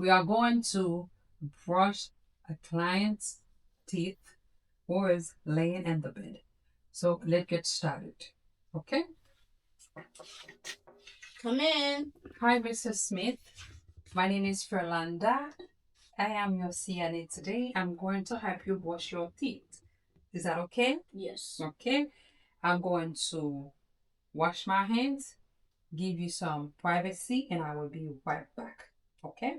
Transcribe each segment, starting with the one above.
We are going to brush a client's teeth who is laying in the bed. So let's get started. Okay? Come in. Hi, Mr. Smith. My name is Ferlanda. I am your CNA today. I'm going to help you brush your teeth. Is that okay? Yes. Okay. I'm going to wash my hands, give you some privacy, and I will be right back. Okay?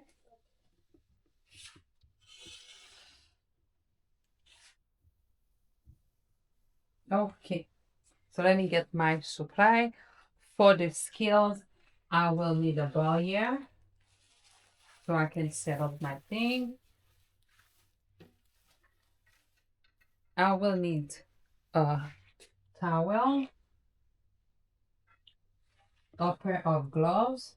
Okay. So let me get my supply. For the skills, I will need a ball here so I can set up my thing. I will need a towel, a pair of gloves,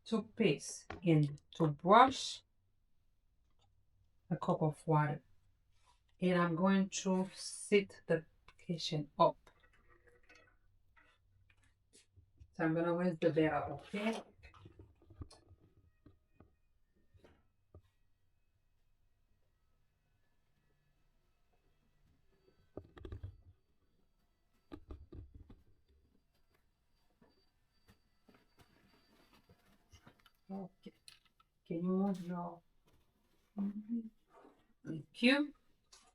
toothpaste, and toothbrush, a cup of water. And I'm going to sit the patient up. So I'm gonna raise the bed up, okay? Okay. Can you move your? Thank you.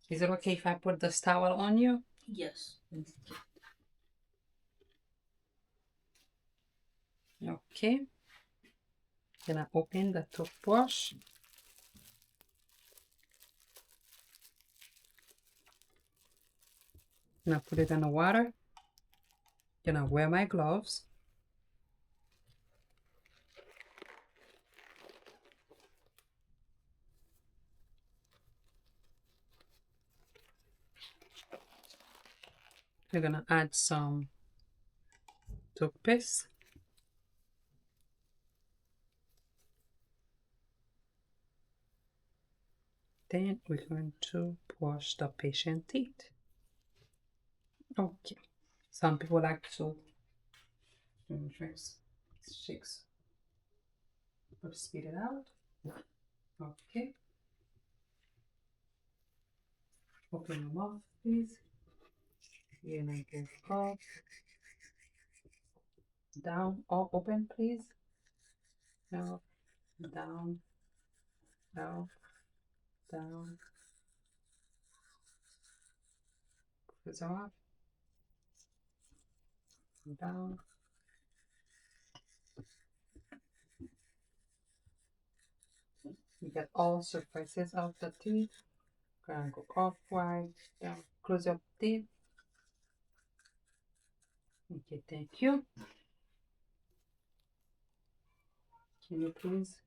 Is it okay if I put this towel on you? Yes. Okay. Gonna open the toothbrush. Gonna put it in the water. Gonna wear my gloves. We're gonna add some toothpaste. Then we're going to brush the patient teeth. Okay. Some people like to shakes. But speed it out. Okay. Open your mouth, please. And I go up, down, or open, please. Up, down, up, down. Close off, down. You get all surfaces of the teeth. Gonna go up, right, down. Close your teeth. Okay, thank you. Can you please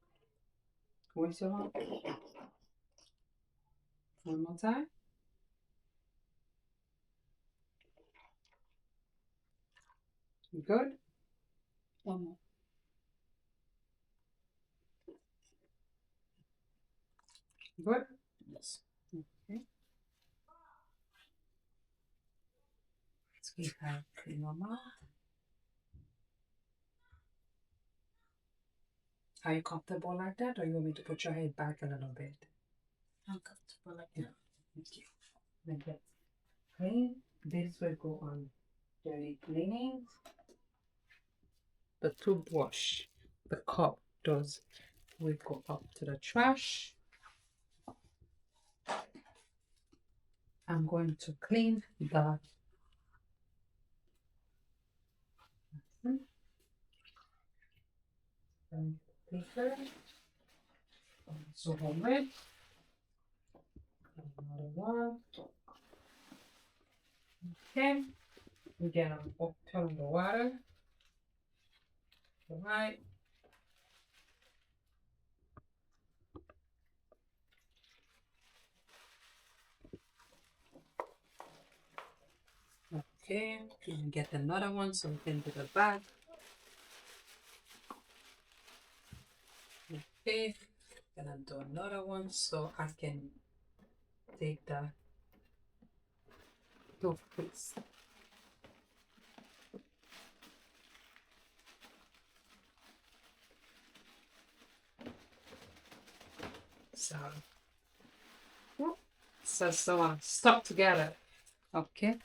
raise your mouth? One more time. Good. One more. Good. Yes. Okay. Let's keep that clean your mouth. Are you comfortable like that, or you want me to put your head back a little bit? I'm comfortable like that. Okay. Like that. Clean. This will go on dirty cleaning. The toothbrush, the cup, those will go up to the trash. I'm going to clean the paper. So homemade. Another one. Okay. Again, I'm turning the water. All right. Okay. And get another one so we can do the back. Okay. Gonna do another one so I can take the toothpaste. So, stuck together. Okay.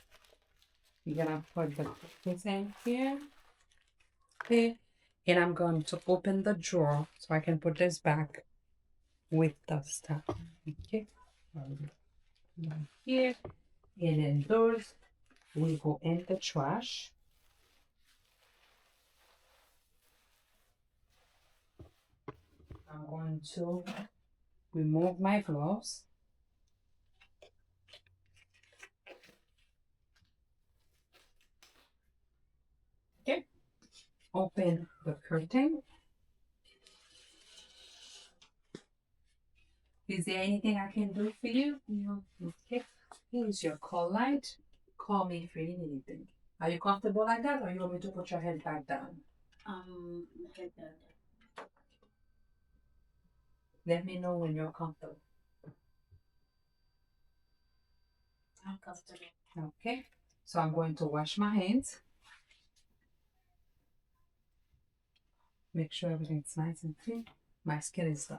You're gonna put the cookies in here. Okay. And I'm going to open the drawer so I can put this back with the stuff. Okay. Here. And then those will go in the trash. I'm going to remove my gloves. Okay. Open the curtain. Is there anything I can do for you? No. Okay. Here's your call light. Call me if you need anything. Are you comfortable like that, or you want me to put your head back down? Head down. Let me know when you're comfortable. I'm comfortable. Okay. So I'm going to wash my hands. Make sure everything's nice and clean. My skin is